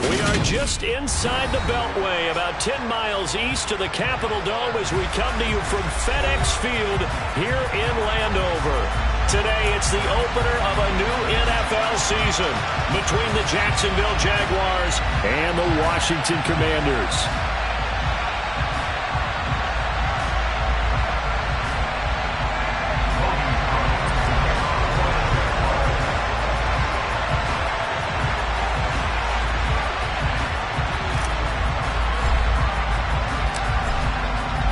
We are just inside the Beltway, about 10 miles east of the Capitol Dome as we come to you from FedEx Field here in Landover. Today, it's the opener of a new NFL season between the Jacksonville Jaguars and the Washington Commanders.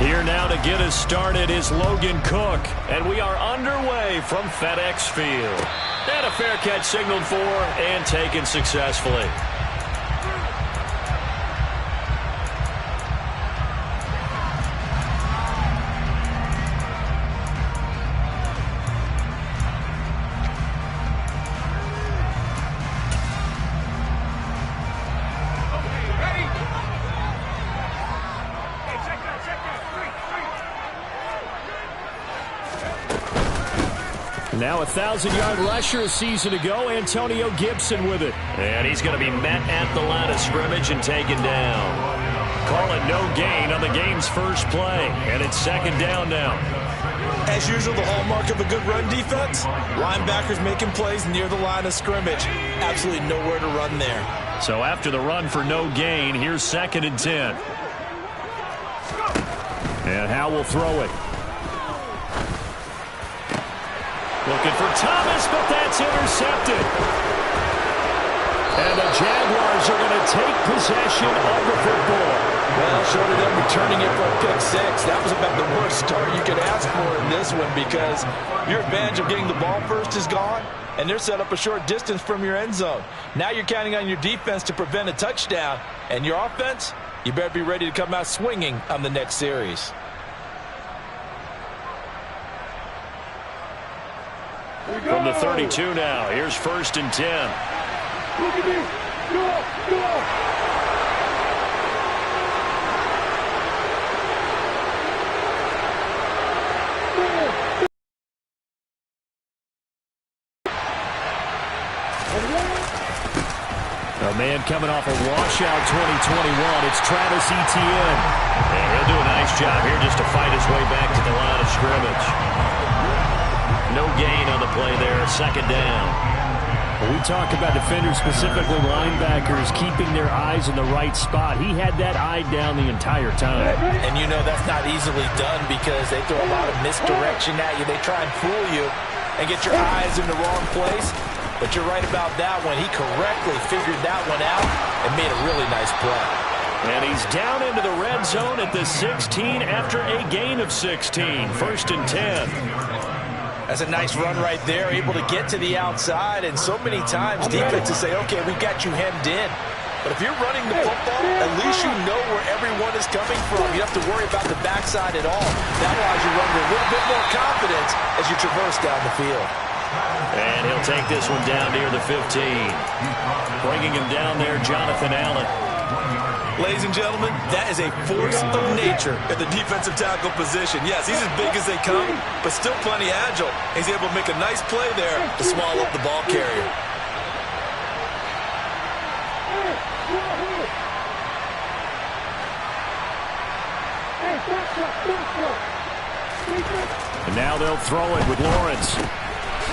Here now to get us started is Logan Cook, and we are underway from FedEx Field. And a fair catch signaled for and taken successfully. Now a 1,000-yard rusher a season ago, Antonio Gibson with it. And he's going to be met at the line of scrimmage and taken down. Call it no gain on the game's first play, and it's second down now. As usual, the hallmark of a good run defense, linebackers making plays near the line of scrimmage. Absolutely nowhere to run there. So after the run for no gain, here's 2nd and 10. And Howe will throw it. Looking for Thomas, but that's intercepted. And the Jaguars are going to take possession of the football. Well, short of them returning it for a pick six, that was about the worst start you could ask for in this one because your advantage of getting the ball first is gone, and they're set up a short distance from your end zone. Now you're counting on your defense to prevent a touchdown, and your offense, you better be ready to come out swinging on the next series. From the 32 now, here's 1st and 10. Look at this. Go. A man coming off a washout 2021. It's Travis Etienne. And he'll do a nice job here just to fight his way back to the line of scrimmage. No gain on the play there, 2nd down. When we talk about defenders, specifically linebackers, keeping their eyes in the right spot. He had that eye down the entire time. And you know that's not easily done because they throw a lot of misdirection at you. They try and fool you and get your eyes in the wrong place. But you're right about that one. He correctly figured that one out and made a really nice play. And he's down into the red zone at the 16 after a gain of 16. 1st and 10. That's a nice run right there, able to get to the outside. And so many times defenses say, okay, we've got you hemmed in. But if you're running the football, at least you know where everyone is coming from. You don't have to worry about the backside at all. That allows you to run with a little bit more confidence as you traverse down the field. And he'll take this one down near the 15. Bringing him down there, Jonathan Allen. Ladies and gentlemen, that is a force of nature at the defensive tackle position. Yes, he's as big as they come, but still plenty agile. He's able to make a nice play there to swallow up the ball carrier. And now they'll throw it with Lawrence.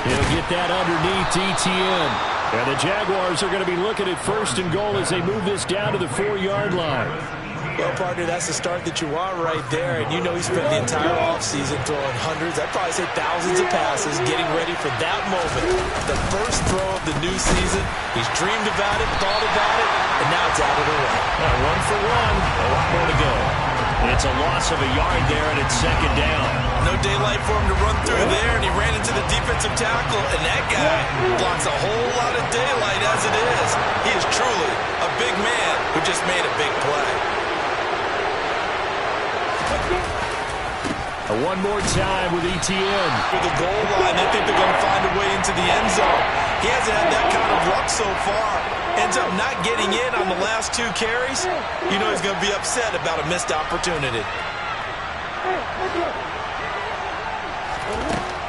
He'll get that underneath Etienne. And the Jaguars are going to be looking at 1st and goal as they move this down to the 4-yard line. Well, partner, that's the start that you want right there. And you know he spent the entire offseason throwing hundreds, I'd probably say thousands of passes, getting ready for that moment. The first throw of the new season. He's dreamed about it, thought about it, and now it's out of the way. Now 1 for 1, a lot more to go. It's a loss of a yard there, and it's 2nd down. No daylight for him to run through there, and he ran into the defensive tackle, and that guy blocks a whole lot of daylight as it is. He is truly a big man who just made a big play. One more time with Etienne. For the goal line, they think they're going to find a way into the end zone. He hasn't had that kind of luck so far. Ends up not getting in on the last 2 carries. You know he's going to be upset about a missed opportunity.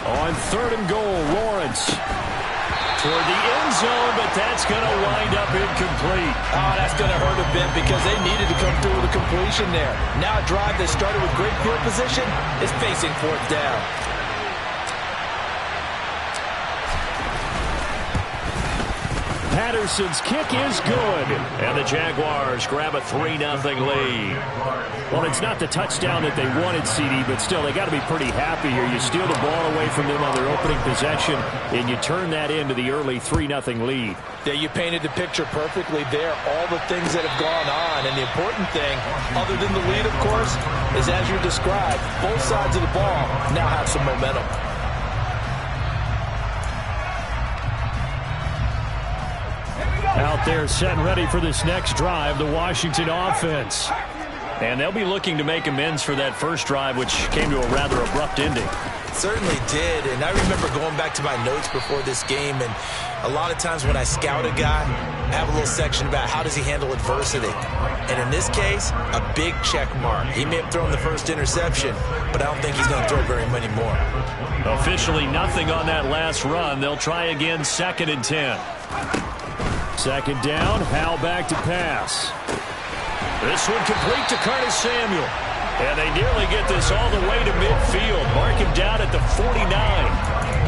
On 3rd and goal, Lawrence. toward the end zone, but that's going to wind up incomplete. Oh, that's going to hurt a bit because they needed to come through with a completion there. Now a drive that started with great field position is facing fourth down. Patterson's kick is good, and the Jaguars grab a 3-0 lead. Well, it's not the touchdown that they wanted, CD, but still, they got to be pretty happy here. You steal the ball away from them on their opening possession, and you turn that into the early 3-0 lead. Yeah, you painted the picture perfectly there, all the things that have gone on. And the important thing, other than the lead, of course, is as you described, both sides of the ball now have some momentum. Out there set and ready for this next drive, the Washington offense. And they'll be looking to make amends for that first drive, which came to a rather abrupt ending. Certainly did, and I remember going back to my notes before this game, and a lot of times when I scout a guy, I have a little section about how does he handle adversity. And in this case, a big check mark. He may have thrown the first interception, but I don't think he's going to throw very many more. Officially nothing on that last run. They'll try again, 2nd and 10. Second down, Howell back to pass. This one complete to Curtis Samuel. And they nearly get this all the way to midfield. Mark him down at the 49.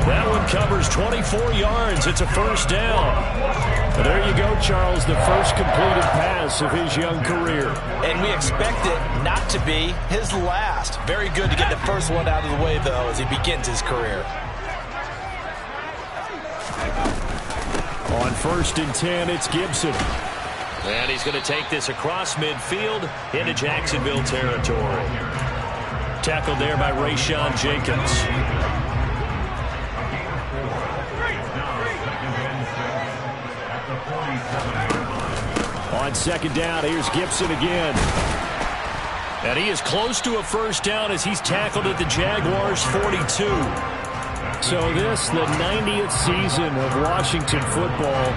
That one covers 24 yards. It's a first down. Well, there you go, Charles, the first completed pass of his young career. And we expect it not to be his last. Very good to get the first one out of the way, though, as he begins his career. On 1st and 10, it's Gibson. And he's going to take this across midfield into Jacksonville territory. Tackled there by Rayshon Jenkins. On 2nd down, here's Gibson again. And he is close to a first down as he's tackled at the Jaguars' 42. So this, the 90th season of Washington football.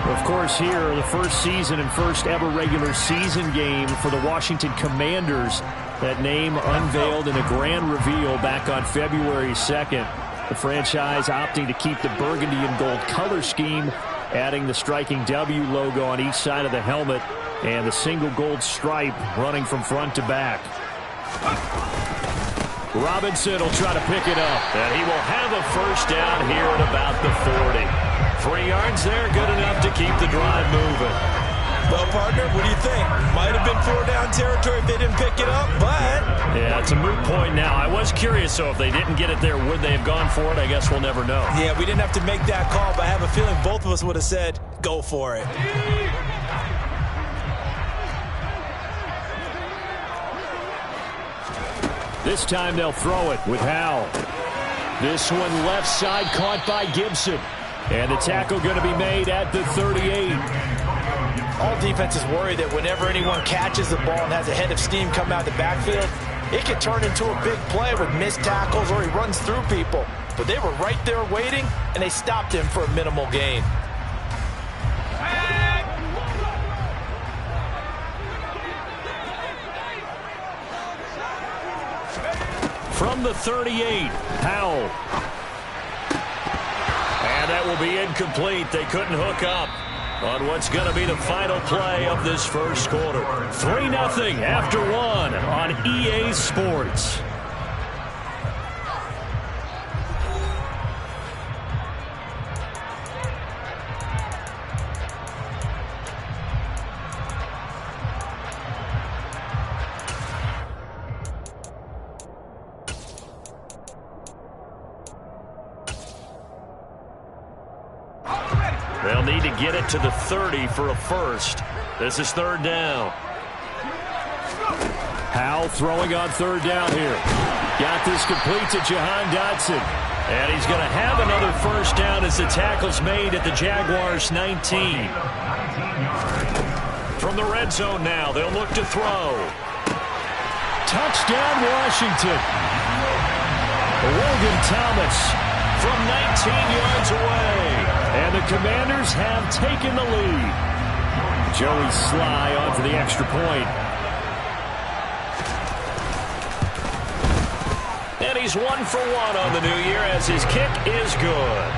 Of course, here, the first season and first ever regular season game for the Washington Commanders. That name unveiled in a grand reveal back on February 2nd. The franchise opting to keep the burgundy and gold color scheme, adding the striking W logo on each side of the helmet and the single gold stripe running from front to back. Robinson will try to pick it up, and he will have a first down here at about the 40. 3 yards there, good enough to keep the drive moving. Well, partner, what do you think? Might have been 4-down territory if they didn't pick it up, but... Yeah, it's a moot point now. I was curious, so if they didn't get it there, would they have gone for it? I guess we'll never know. Yeah, we didn't have to make that call, but I have a feeling both of us would have said, go for it. This time they'll throw it with Howell. This one left side caught by Gibson. And the tackle going to be made at the 38. All defenses worry that whenever anyone catches the ball and has a head of steam come out of the backfield, it could turn into a big play with missed tackles or he runs through people. But they were right there waiting, and they stopped him for a minimal gain. From the 38, Howell. And that will be incomplete. They couldn't hook up on what's going to be the final play of this first quarter. 3-0 after 1 on EA Sports. They'll need to get it to the 30 for a first. This is 3rd down. Howell throwing on 3rd down here. Got this complete to Jahan Dotson. And he's going to have another first down as the tackle's made at the Jaguars' 19. From the red zone now, they'll look to throw. Touchdown, Washington. Logan Thomas from 19 yards away. And the Commanders have taken the lead. Joey Sly on for the extra point. And he's 1 for 1 on the new year as his kick is good.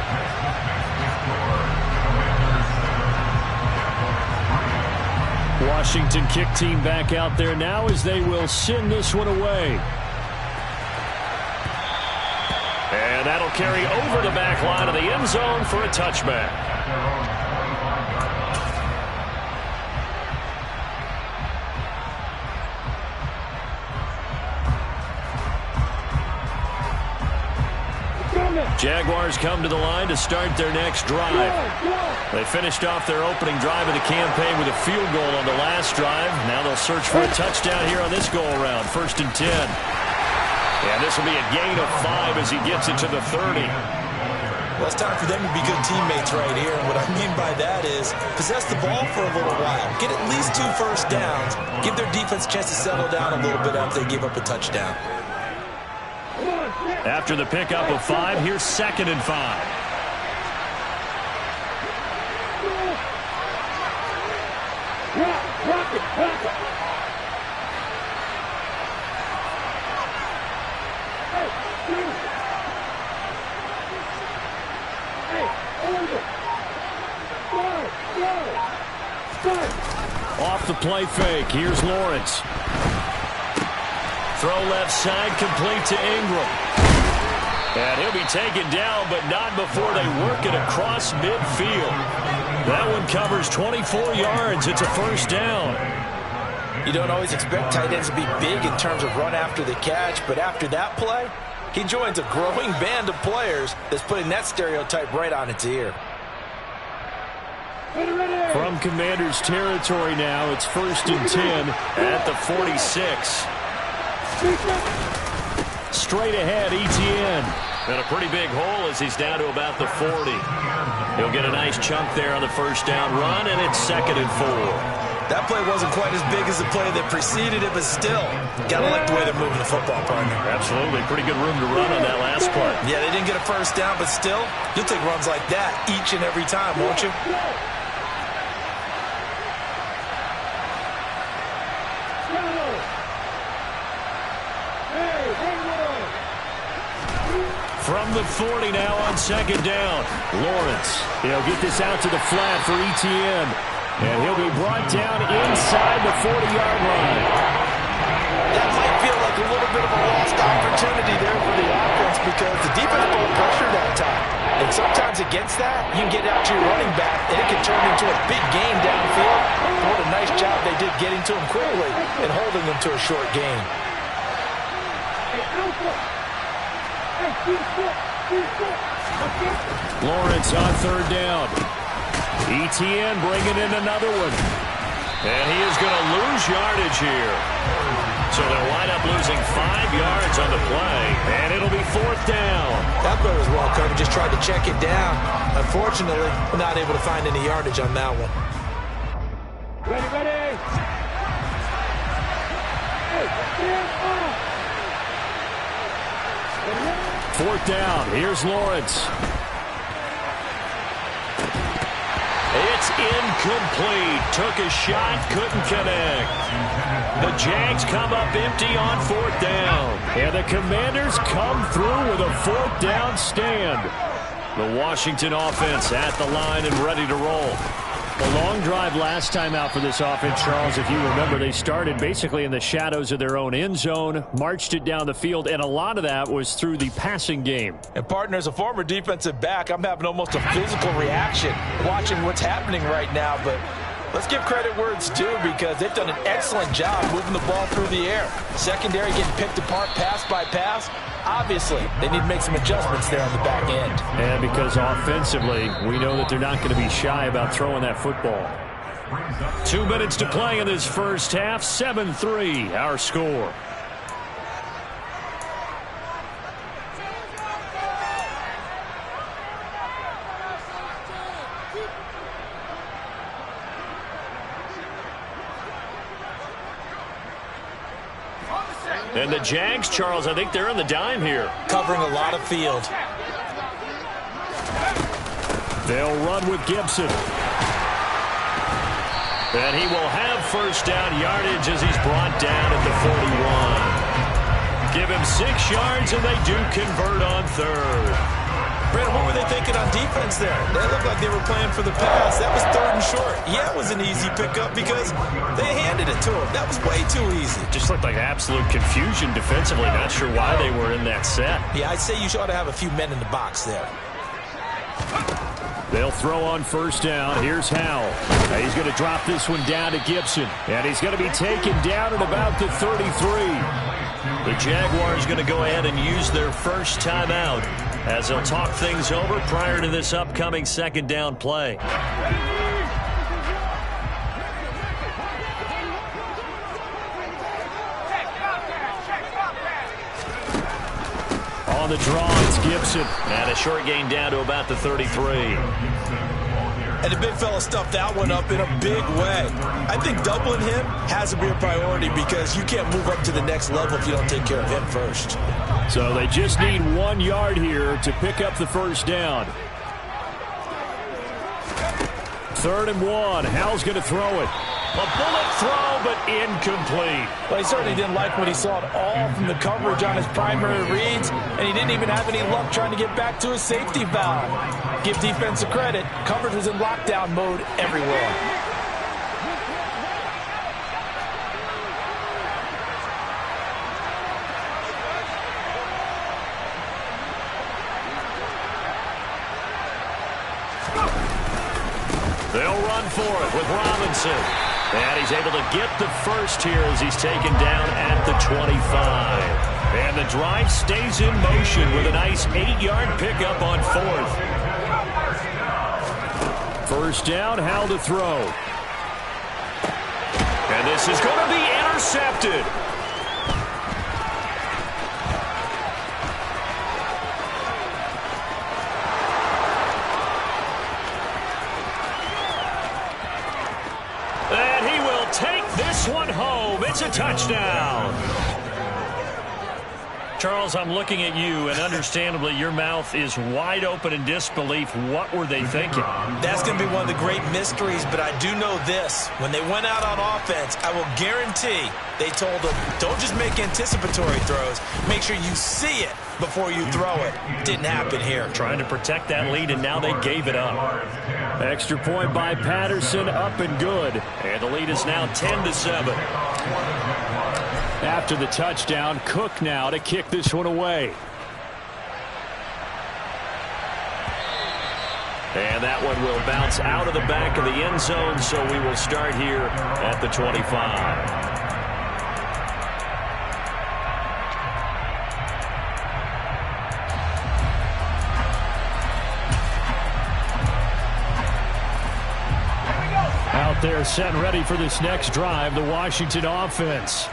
Washington kick team back out there now as they will send this one away. And that'll carry over the back line of the end zone for a touchback. Jaguars come to the line to start their next drive. They finished off their opening drive of the campaign with a field goal on the last drive. Now they'll search for a touchdown here on this go-around. 1st and 10. And this will be a gain of 5 as he gets it to the 30. Well, it's time for them to be good teammates right here. And what I mean by that is possess the ball for a little while. Get at least 2 first downs. Give their defense a chance to settle down a little bit after they give up a touchdown. After the pickup of 5, here's 2nd and 5. Off the play fake, here's Lawrence. Throw left side, complete to Ingram. And he'll be taken down, but not before they work it across midfield. That one covers 24 yards. It's a 1st down. You don't always expect tight ends to be big in terms of run after the catch, but after that play, he joins a growing band of players that's putting that stereotype right on its ear. From Commanders territory now, it's 1st and 10 at the 46. Straight ahead, Etienne. And a pretty big hole as he's down to about the 40. He'll get a nice chunk there on the 1st down run, and it's 2nd and 4. That play wasn't quite as big as the play that preceded it, but still, got to like the way they're moving the football, partner. Absolutely. Pretty good room to run on that last play. Yeah, they didn't get a 1st down, but still, you'll take runs like that each and every time, won't you? From the 40 now on 2nd down. Lawrence, he'll get this out to the flat for Etienne. And he'll be brought down inside the 40-yard line. That might feel like a little bit of a lost opportunity there for the offense because the defense brought pressure that time. And sometimes against that, you can get out to your running back, and it can turn into a big game downfield. What a nice job they did getting to him quickly and holding him to a short gain. Lawrence on 3rd down. Etienne bringing in another one. And he is going to lose yardage here. So they'll wind up losing 5 yards on the play. And it'll be 4th down. That play was well covered. Just tried to check it down. Unfortunately, we're not able to find any yardage on that one. Ready. 4th down. Here's Lawrence. It's incomplete. Took a shot, couldn't connect. The Jags come up empty on 4th down. And the Commanders come through with a 4th down stand. The Washington offense at the line and ready to roll. A long drive last time out for this offense, Charles. If you remember, they started basically in the shadows of their own end zone, marched it down the field, and a lot of that was through the passing game. And, partner, as a former defensive back, I'm having almost a physical reaction watching what's happening right now. But let's give credit where it's due because they've done an excellent job moving the ball through the air. Secondary getting picked apart pass by pass. Obviously, they need to make some adjustments there on the back end. And because offensively, we know that they're not going to be shy about throwing that football. 2 minutes to play in this first half. 7-3, our score. And the Jags, Charles, I think they're on the dime here. Covering a lot of field. They'll run with Gibson. And he will have 1st down yardage as he's brought down at the 41. Give him 6 yards, and they do convert on 3rd. Brandon, what were they thinking on defense there? They looked like they were playing for the pass. That was 3rd and short. Yeah, it was an easy pickup because they handed it to him. That was way too easy. Just looked like absolute confusion defensively. Not sure why they were in that set. Yeah, I'd say you ought to have a few men in the box there. They'll throw on 1st down. Here's Howell. He's going to drop this one down to Gibson. And he's going to be taken down at about the 33. The Jaguars going to go ahead and use their first timeout as they'll talk things over prior to this upcoming 2nd down play. On the draw, it's Gibson. And a short gain down to about the 33. And the big fella stuffed that one up in a big way. I think doubling him has to be a priority because you can't move up to the next level if you don't take care of him first. So they just need 1 yard here to pick up the 1st down. 3rd and 1. Howell's going to throw it. A bullet throw, but incomplete. Well, he certainly didn't like what he saw at all from the coverage on his primary reads, and he didn't even have any luck trying to get back to his safety valve. Give defense a credit. Coverage was in lockdown mode everywhere. They'll run for it with Robinson. And he's able to get the first here as he's taken down at the 25. And the drive stays in motion with a nice 8-yard pickup on 4th. 1st down, Howell to throw. And this is going to be intercepted. And he will take this one home. It's a touchdown. Charles, I'm looking at you, and understandably, your mouth is wide open in disbelief. What were they thinking? That's going to be one of the great mysteries, but I do know this. When they went out on offense, I will guarantee they told them, don't just make anticipatory throws. Make sure you see it before you throw it. Didn't happen here. Trying to protect that lead, and now they gave it up. Extra point by Patterson, up and good. And the lead is now 10-7. After the touchdown, Cook now to kick this one away. And that one will bounce out of the back of the end zone, so we will start here at the 25. Out there set and ready for this next drive, the Washington offense.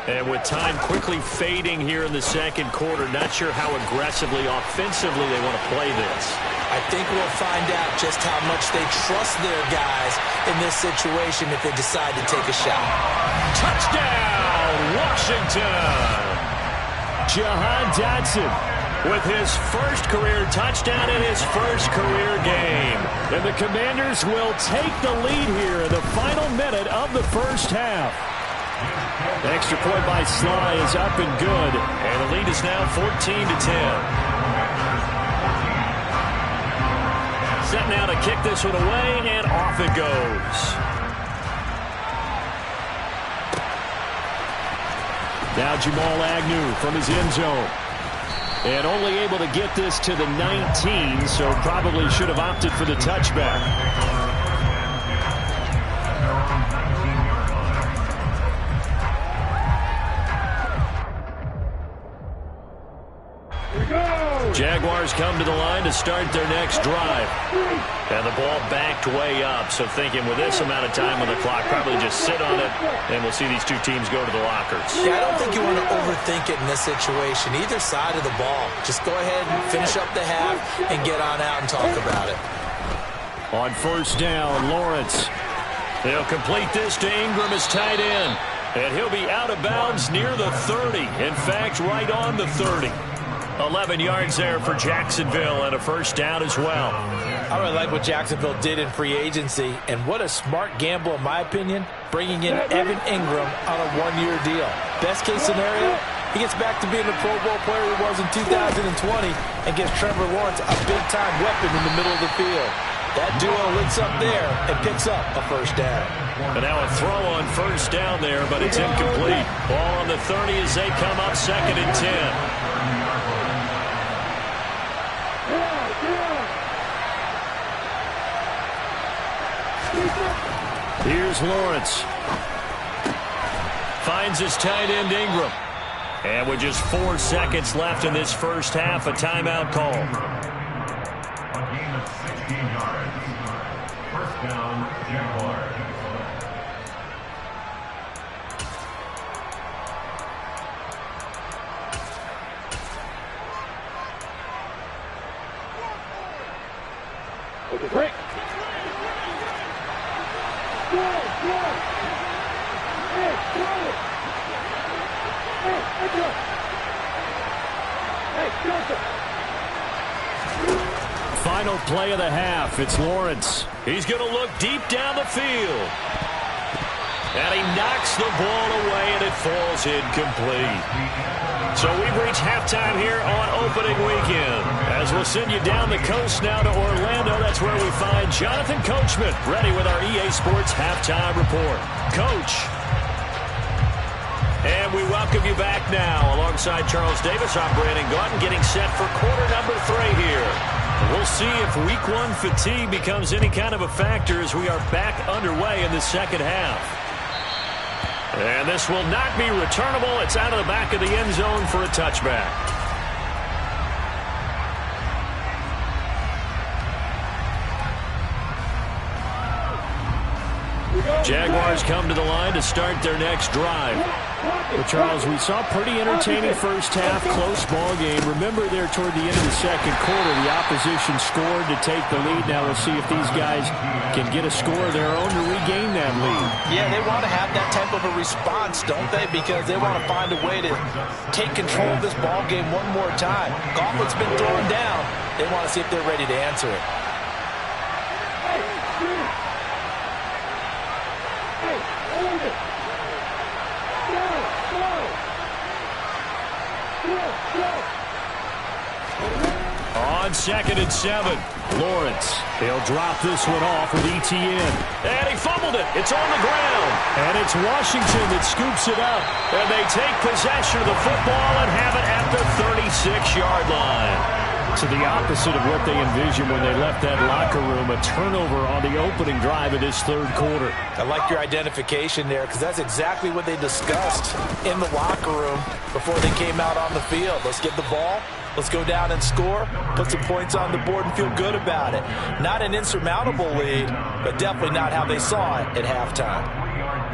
And with time quickly fading here in the 2nd quarter, not sure how aggressively, offensively they want to play this. I think we'll find out just how much they trust their guys in this situation if they decide to take a shot. Touchdown, Washington! Jahan Dotson with his first career touchdown in his first career game. And the Commanders will take the lead here in the final minute of the 1st half. Extra point by Sly is up and good. And the lead is now 14-10. Set now to kick this one away, and off it goes. Now Jamal Agnew from his end zone. And only able to get this to the 19, so probably should have opted for the touchback. Jaguars come to the line to start their next drive. And the ball backed way up, so thinking with this amount of time on the clock, probably just sit on it, and we'll see these two teams go to the lockers. Yeah, I don't think you want to overthink it in this situation, either side of the ball. Just go ahead and finish up the half and get on out and talk about it. On 1st down, Lawrence. He'll complete this to Ingram as tight end. And he'll be out of bounds near the 30. In fact, right on the 30. 11 yards there for Jacksonville and a 1st down as well. I really like what Jacksonville did in free agency, and what a smart gamble, in my opinion, bringing in Evan Ingram on a 1-year deal. Best case scenario, He gets back to being the Pro Bowl player he was in 2020 and gives Trevor Lawrence a big-time weapon in the middle of the field. That duo links up there and picks up a first down. And now a throw on first down there, but it's incomplete. Ball on the 30 as they come up 2nd and 10. Here's Lawrence. Finds his tight end Ingram. And with just 4 seconds left in this first half, a timeout call. A gain of 16 yards. First down, Jaguars. Okay, break. Final play of the half. It's Lawrence. He's going to look deep down the field. And he knocks the ball away, and it falls incomplete. So we've reached halftime here on opening weekend. As we'll send you down the coast now to Orlando, that's where we find Jonathan Coachman, ready with our EA Sports Halftime Report. Coach. And we welcome you back now. Alongside Charles Davis, I'm Brandon Gaudin, getting set for quarter number 3 here. We'll see if week 1 fatigue becomes any kind of a factor as we are back underway in the second half. And this will not be returnable. It's out of the back of the end zone for a touchback. Jaguars come to the line to start their next drive. Well, Charles, we saw pretty entertaining first half, close ball game. Remember there toward the end of the second quarter, the opposition scored to take the lead. Now we'll see if these guys can get a score of their own to regain that lead. Yeah, they want to have that type of a response, don't they? Because they want to find a way to take control of this ball game one more time. Gauntlet's been thrown down. They want to see if they're ready to answer it. On 2nd and 7, Lawrence. He'll drop this one off with ETN. And he fumbled it. It's on the ground. And it's Washington that scoops it up. And they take possession of the football and have it at the 36-yard line. So the opposite of what they envisioned when they left that locker room, a turnover on the opening drive of this third quarter. I like your identification there because that's exactly what they discussed in the locker room before they came out on the field. Let's get the ball. Let's go down and score, put some points on the board, and feel good about it. Not an insurmountable lead, but definitely not how they saw it at halftime.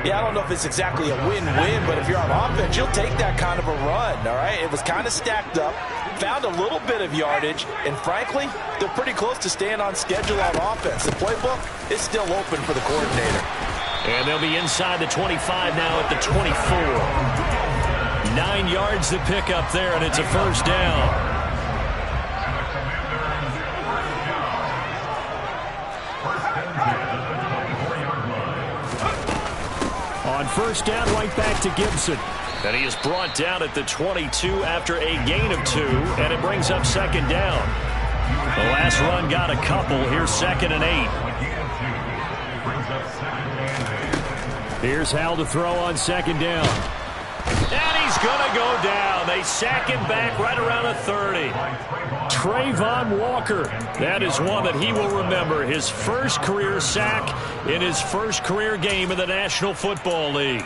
Yeah, I don't know if it's exactly a win-win, but if you're on offense, you'll take that kind of a run, all right? It was kind of stacked up, found a little bit of yardage, and frankly, they're pretty close to staying on schedule on offense. The playbook is still open for the coordinator. And they'll be inside the 25 now at the 24. 9 yards to pick up there, and it's a first down. On first down, right back to Gibson. And he is brought down at the 22 after a gain of 2, and it brings up second down. The last run got a couple. Here's 2nd and 8. Here's Hal to throw on second down. And he's going to go down. They sack him back right around the 30. Trayvon Walker. That is one that he will remember. His first career sack in his first career game in the National Football League.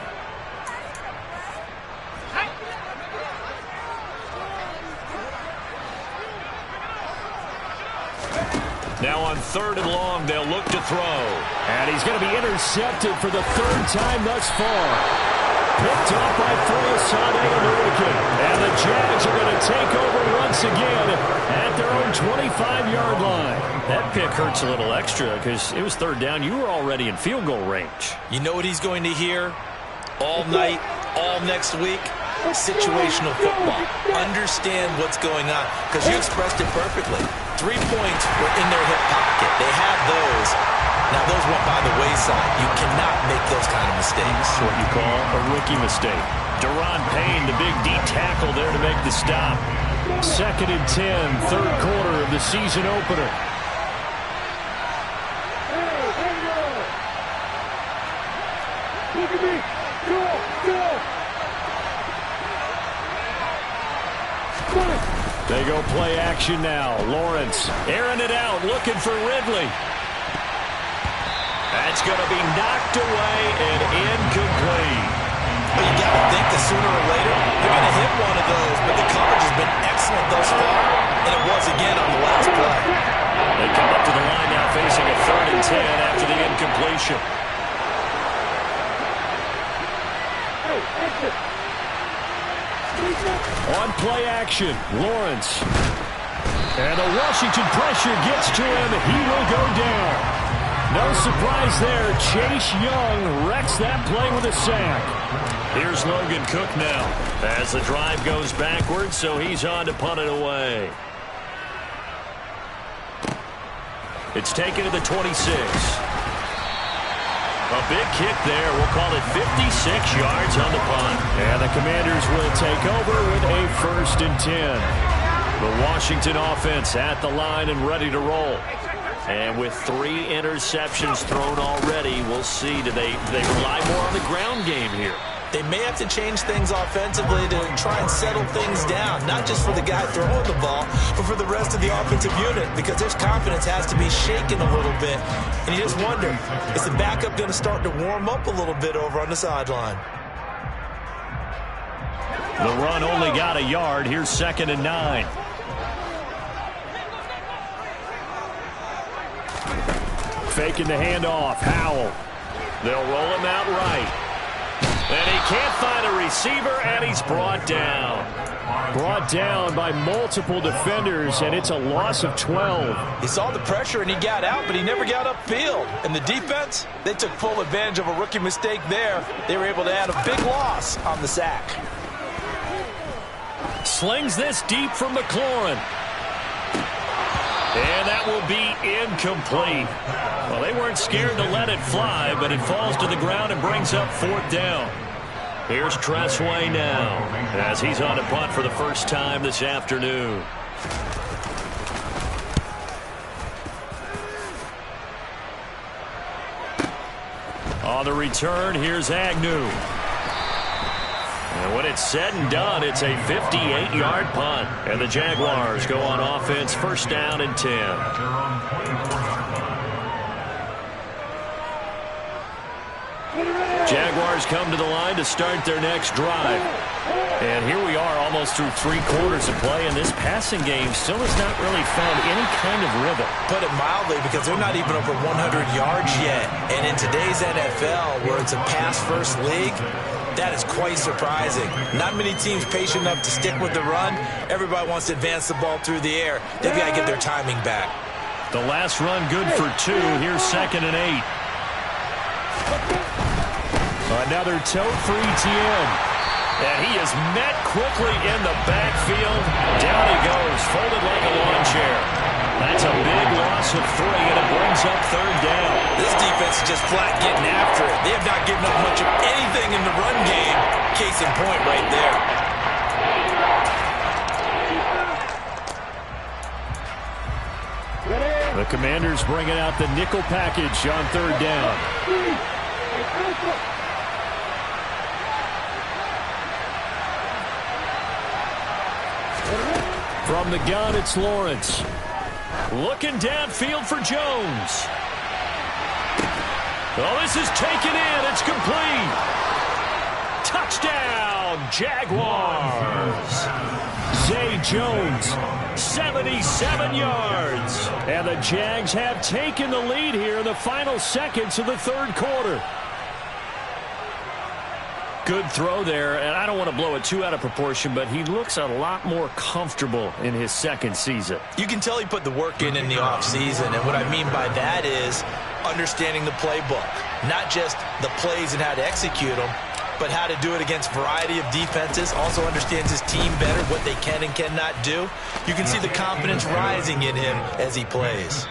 Now on 3rd and long, they'll look to throw. And he's going to be intercepted for the 3rd time thus far. Picked off by Foyesade American. And the Jags are going to take over once again at their own 25-yard line. That pick hurts a little extra because it was 3rd down. You were already in field goal range. You know what he's going to hear all night, all next week? Situational football. Understand what's going on because you expressed it perfectly. 3 points were in their hip pocket. They have those. Now, those went by the wayside. You cannot make those kind of mistakes. What you call a rookie mistake. Deron Payne, the big D tackle there to make the stop. 2nd and 10, third quarter of the season opener. Look at me. Go. They go play action now. Lawrence airing it out, looking for Ridley. That's going to be knocked away and incomplete. But you got to think that sooner or later they're going to hit one of those. But the coverage has been excellent thus far, and it was again on the last play. They come up to the line now facing a 3rd and 10 after the incompletion. On play action, Lawrence. And the Washington pressure gets to him. He will go down. No surprise there. Chase Young wrecks that play with a sack. Here's Logan Cook now as the drive goes backwards, so he's on to punt it away. It's taken to the 26. A big kick there. We'll call it 56 yards on the punt. And the Commanders will take over with a 1st and 10. The Washington offense at the line and ready to roll. And with 3 interceptions thrown already, we'll see. Do they rely more on the ground game here? They may have to change things offensively to try and settle things down, not just for the guy throwing the ball, but for the rest of the offensive unit, because their confidence has to be shaken a little bit. And you just wonder, is the backup going to start to warm up a little bit over on the sideline? The run only got a yard. Here's 2nd and 9. Faking the handoff. Howell. They'll roll him out right. And he can't find a receiver, and he's brought down. Brought down by multiple defenders, and it's a loss of 12. He saw the pressure, and he got out, but he never got upfield. And the defense, they took full advantage of a rookie mistake there. They were able to add a big loss on the sack. Slings this deep from McLaurin. And that will be incomplete. Well, they weren't scared to let it fly, but it falls to the ground and brings up 4th down. Here's Tressway now as he's on a punt for the first time this afternoon. On the return, here's Agnew. And when it's said and done, it's a 58-yard punt. And the Jaguars go on offense, 1st down and 10. Jaguars come to the line to start their next drive. And here we are almost through 3 quarters of play, and this passing game still has not really found any kind of rhythm. Put it mildly, because they're not even over 100 yards yet. And in today's NFL, where it's a pass-first league, that is quite surprising. Not many teams patient enough to stick with the run. Everybody wants to advance the ball through the air. They've got to get their timing back. The last run good for 2. Here's 2nd and 8. Another tote for Etienne. And he is met quickly in the backfield. Down he goes, folded like a lawn chair. That's a big loss of 3, and it brings up 3rd down. This defense is just flat getting after it. They have not given up much of anything in the run game. Case in point right there. The Commanders bringing out the nickel package on 3rd down. From the gun, it's Lawrence. Looking downfield for Jones. Oh, this is taken in. It's complete. Touchdown, Jaguars. Zay Jones, 77 yards. And the Jags have taken the lead here in the final seconds of the 3rd quarter. Good throw there, and I don't want to blow it too out of proportion, but he looks a lot more comfortable in his 2nd season. You can tell he put the work in the offseason, and what I mean by that is understanding the playbook. Not just the plays and how to execute them, but how to do it against a variety of defenses. Also understands his team better, what they can and cannot do. You can see the confidence rising in him as he plays.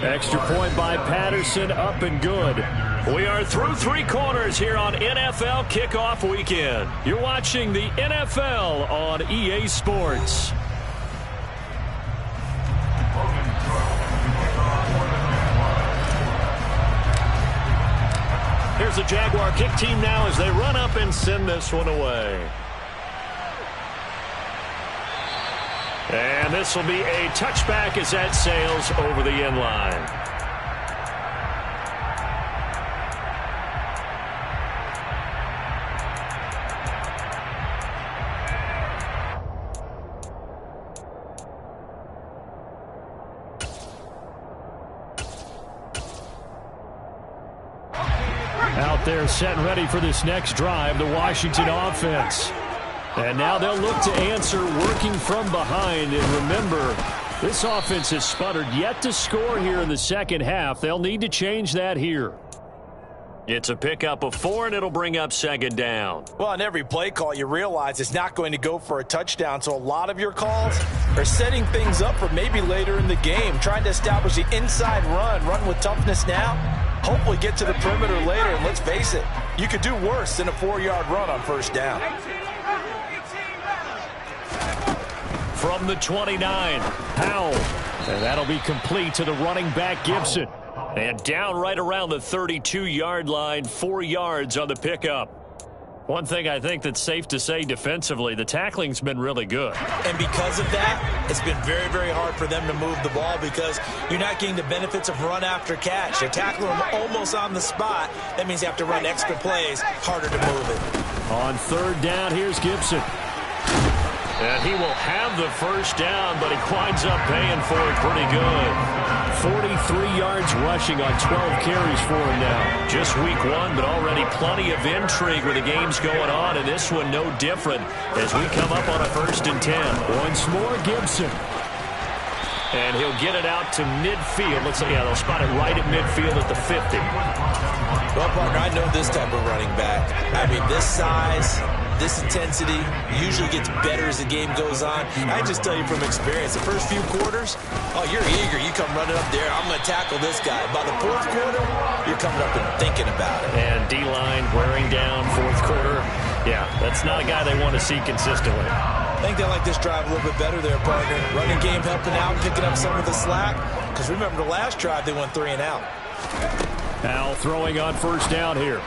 Extra point by Patterson, up and good. We are through 3 quarters here on NFL Kickoff Weekend. You're watching the NFL on EA Sports. Here's the Jaguar kick team now as they run up and send this one away. And this will be a touchback as that sails over the end line. Out there set and ready for this next drive, the Washington offense. And now they'll look to answer working from behind. And remember, this offense has sputtered yet to score here in the second half. They'll need to change that here. It's a pickup of 4, and it'll bring up second down. Well, on every play call, you realize it's not going to go for a touchdown. So a lot of your calls are setting things up for maybe later in the game, trying to establish the inside run with toughness now. Hopefully get to the perimeter later, and let's face it, you could do worse than a 4-yard run on first down. From the 29, Powell. And that'll be complete to the running back, Gibson. And down right around the 32-yard line, 4 yards on the pickup. One thing I think that's safe to say defensively, the tackling's been really good. And because of that, it's been very, very hard for them to move the ball because you're not getting the benefits of run after catch. You're tackling them almost on the spot. That means you have to run extra plays, harder to move it. On third down, here's Gibson. And he will have the first down, but he winds up paying for it pretty good. 43 yards rushing on 12 carries for him now. Just week 1, but already plenty of intrigue with the games going on, and this one no different as we come up on a 1st and 10. Once more, Gibson. And he'll get it out to midfield. Let's say, yeah, they'll spot it right at midfield at the 50. Well, partner, I know this type of running back. I mean, this size, this intensity usually gets better as the game goes on. I just tell you from experience, the first few quarters, oh, you're eager. You come running up there. I'm going to tackle this guy. By the 4th quarter, you're coming up and thinking about it. And D-line wearing down 4th quarter. Yeah, that's not a guy they want to see consistently. I think they like this drive a little bit better there, partner. Running game helping out, picking up some of the slack. Because remember the last drive, they went 3 and out. Now throwing on first down here.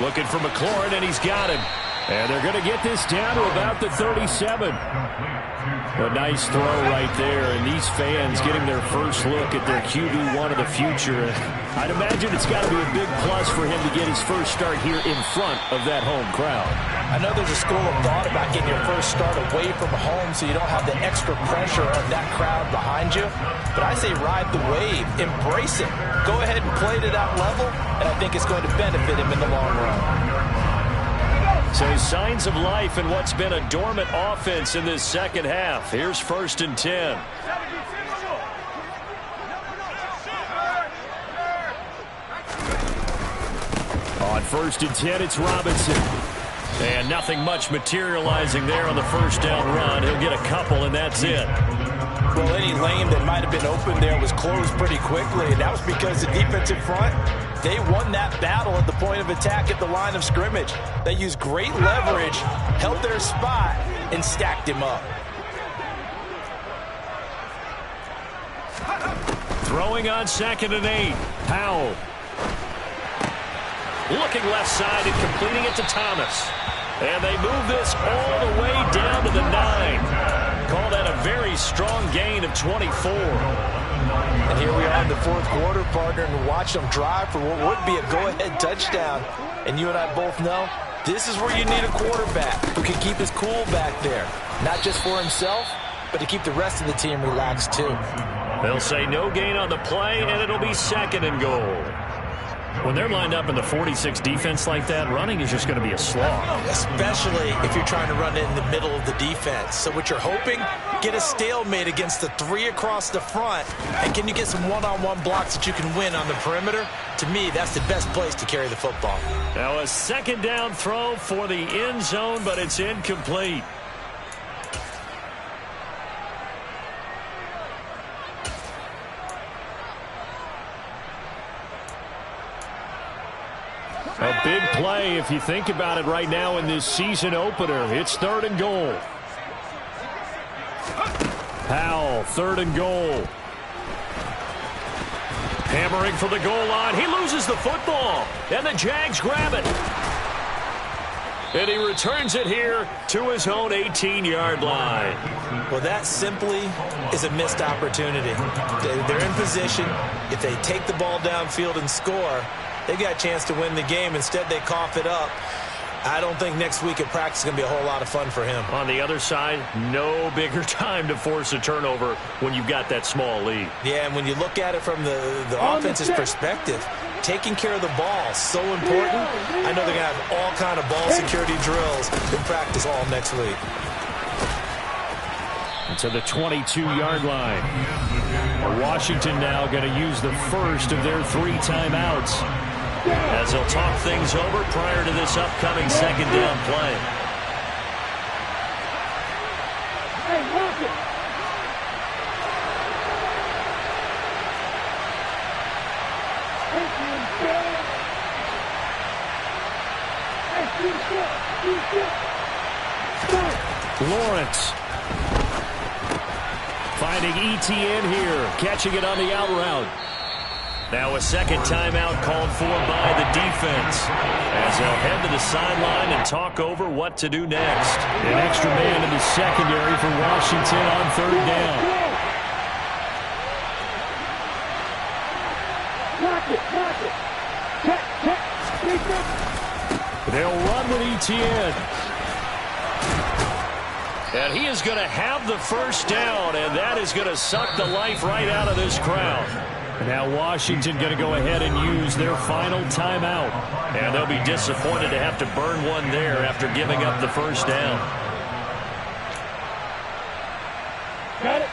Looking for McLaurin, and he's got him. And they're going to get this down to about the 37. A nice throw right there, and these fans getting their first look at their QB1 of the future. I'd imagine it's got to be a big plus for him to get his first start here in front of that home crowd. I know there's a school of thought about getting your first start away from home so you don't have the extra pressure of that crowd behind you. But I say ride the wave, embrace it. Go ahead and play to that level, and I think it's going to benefit him in the long run. So signs of life in what's been a dormant offense in this second half. Here's 1st and 10. On 1st and 10, it's Robinson. And nothing much materializing there on the first down run. He'll get a couple, and that's it. Well, any lane that might have been open there was closed pretty quickly, and that was because the defensive front, they won that battle at the point of attack at the line of scrimmage. They used great leverage, held their spot, and stacked him up. Throwing on 2nd and 8. Powell. Looking left side and completing it to Thomas. And they move this all the way down to the 9. Call that a very strong gain of 24. And here we are in the 4th quarter, partner, and watch them drive for what would be a go-ahead touchdown. And you and I both know this is where you need a quarterback who can keep his cool back there. Not just for himself, but to keep the rest of the team relaxed too. They'll say no gain on the play, and it'll be 2nd and goal. When they're lined up in the 46 defense like that, running is just going to be a slog. Especially if you're trying to run it in the middle of the defense. So what you're hoping, get a stalemate against the three across the front. And can you get some one-on-one blocks that you can win on the perimeter? To me, that's the best place to carry the football. Now a second down throw for the end zone, but it's incomplete. A big play if you think about it right now in this season opener. It's 3rd and goal. Powell, 3rd and goal. Hammering for the goal line. He loses the football, and the Jags grab it. And he returns it here to his own 18-yard line. Well, that simply is a missed opportunity. They're in position. If they take the ball downfield and score, they've got a chance to win the game. Instead, they cough it up. I don't think next week at practice is going to be a whole lot of fun for him. On the other side, no bigger time to force a turnover when you've got that small lead. Yeah, and when you look at it from the offense's perspective, taking care of the ball, so important. I know they're going to have all kind of ball security drills in practice all next week. To the 22-yard line. Washington now going to use the first of their 3 timeouts, as they'll talk things over prior to this upcoming second down play. Hey, watch it. Lawrence finding ETN here, catching it on the out route. Now a second timeout called for by the defense, as they'll head to the sideline and talk over what to do next. An extra man in the secondary for Washington on 3rd down. They'll run with ETN. And he is going to have the first down, and that is going to suck the life right out of this crowd. Now Washington going to go ahead and use their final timeout. And they'll be disappointed to have to burn one there after giving up the first down. Got it.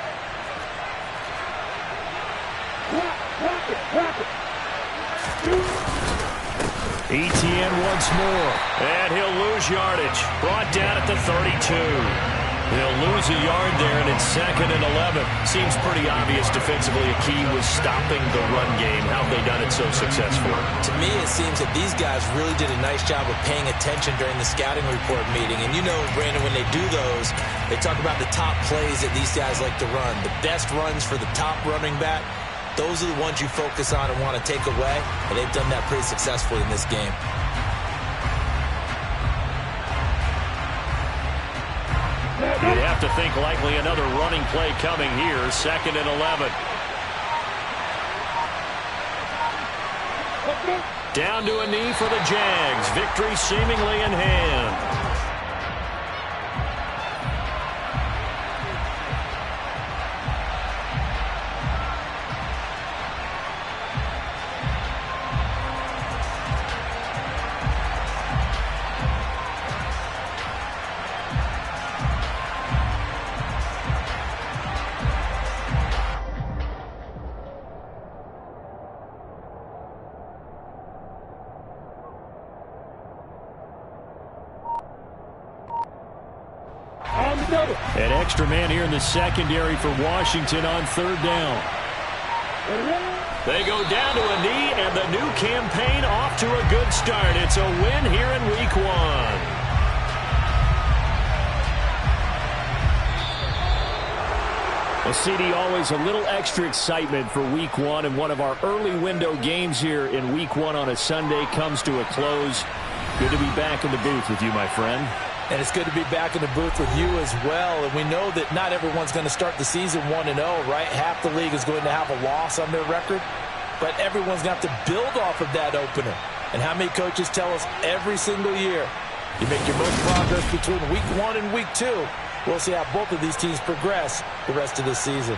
ETN once more. And he'll lose yardage. Brought down at the 32. They'll lose a yard there, and it's 2nd and 11. Seems pretty obvious defensively a key was stopping the run game. How have they done it so successfully? To me, it seems that these guys really did a nice job of paying attention during the scouting report meeting. And you know, Brandon, when they do those, they talk about the top plays that these guys like to run. The best runs for the top running back, those are the ones you focus on and want to take away. And they've done that pretty successfully in this game. You'd have to think likely another running play coming here. 2nd and 11. Down to a knee for the Jags. Victory seemingly in hand. An extra man here in the secondary for Washington on 3rd down. They go down to a knee, and the new campaign off to a good start. It's a win here in Week 1. Well, CD, always a little extra excitement for Week 1, and one of our early window games here in Week 1 on a Sunday comes to a close. Good to be back in the booth with you, my friend. And it's good to be back in the booth with you as well. And we know that not everyone's going to start the season 1-0, right? Half the league is going to have a loss on their record. But everyone's going to have to build off of that opener. And how many coaches tell us every single year, you make your most progress between Week 1 and Week 2. We'll see how both of these teams progress the rest of this season.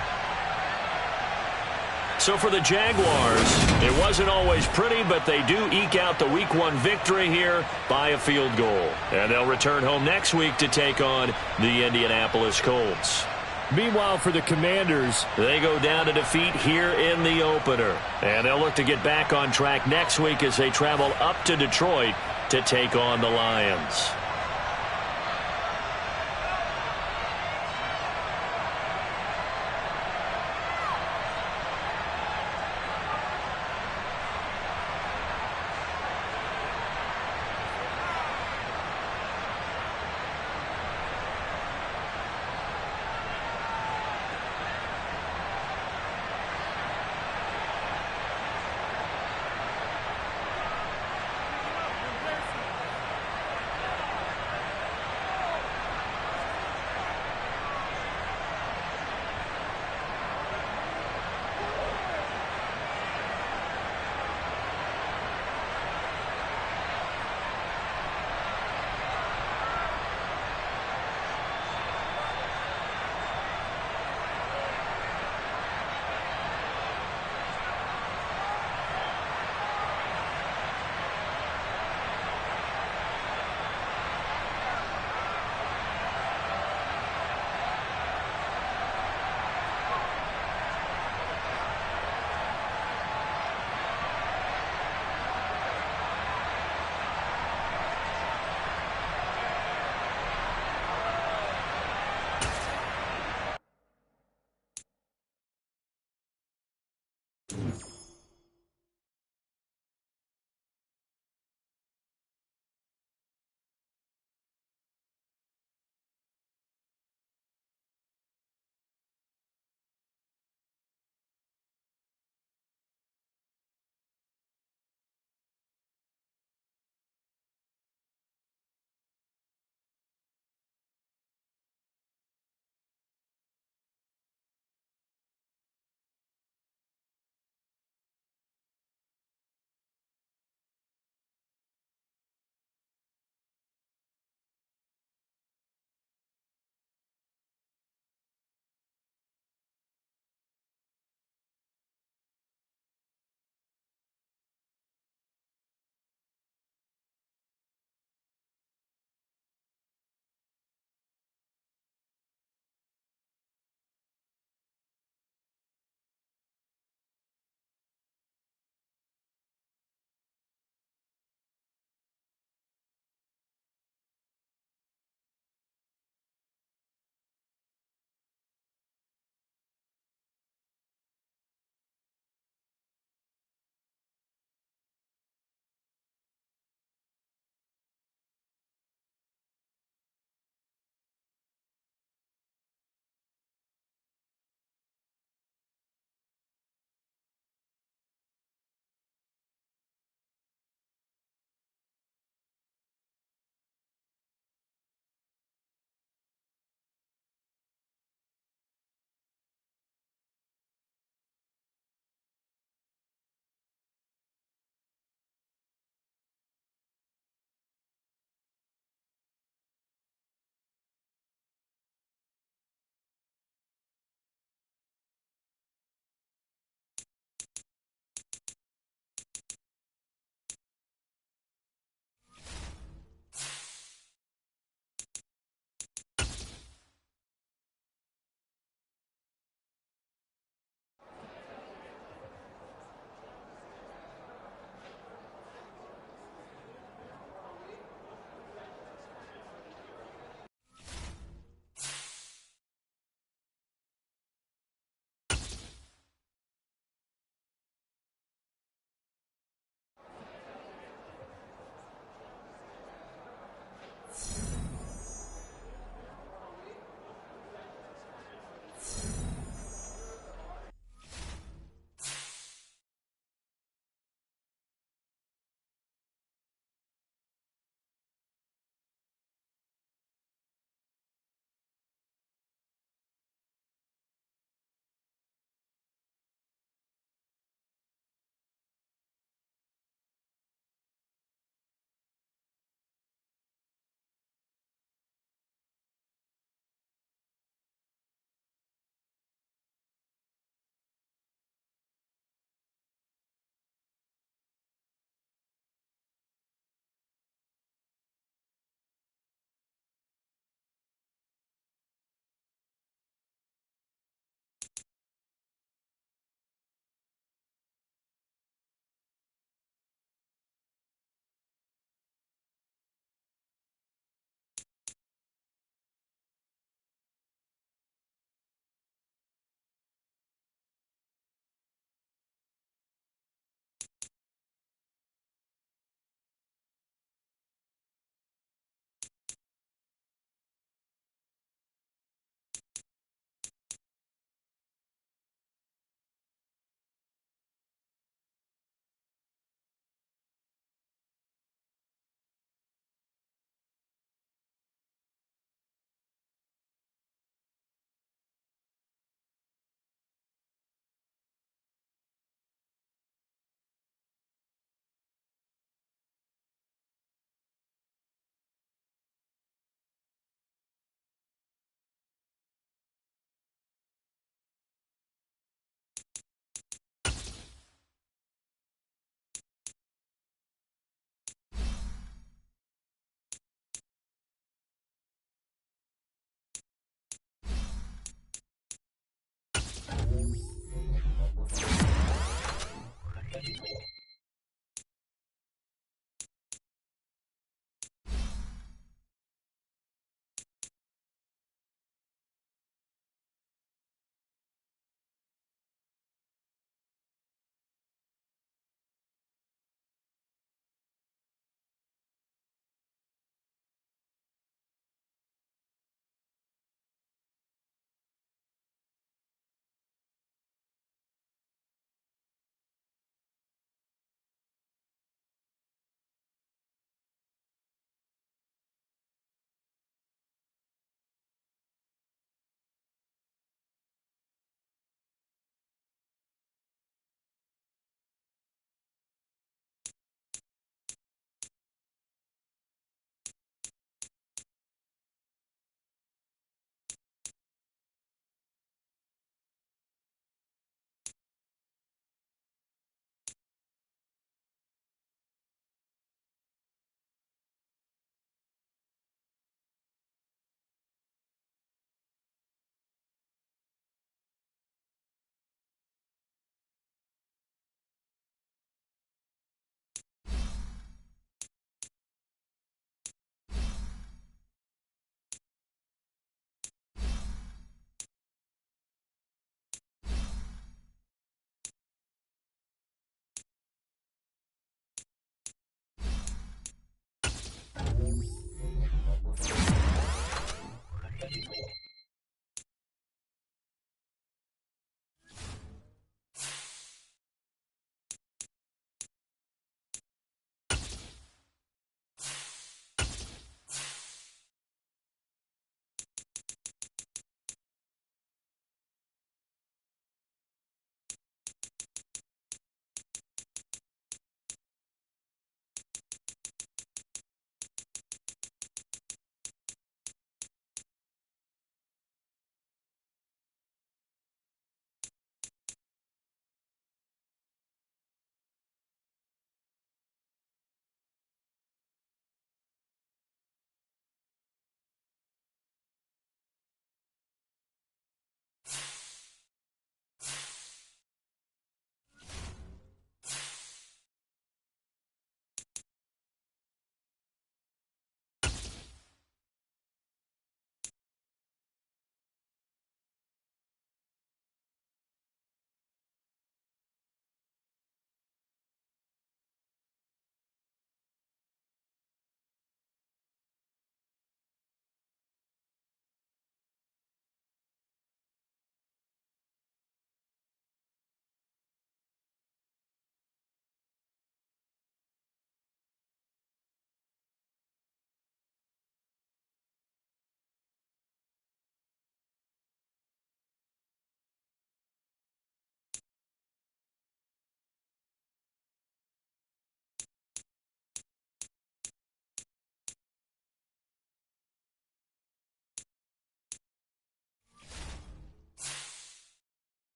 So for the Jaguars, it wasn't always pretty, but they do eke out the Week 1 victory here by a field goal. And they'll return home next week to take on the Indianapolis Colts. Meanwhile, for the Commanders, they go down to defeat here in the opener. And they'll look to get back on track next week as they travel up to Detroit to take on the Lions.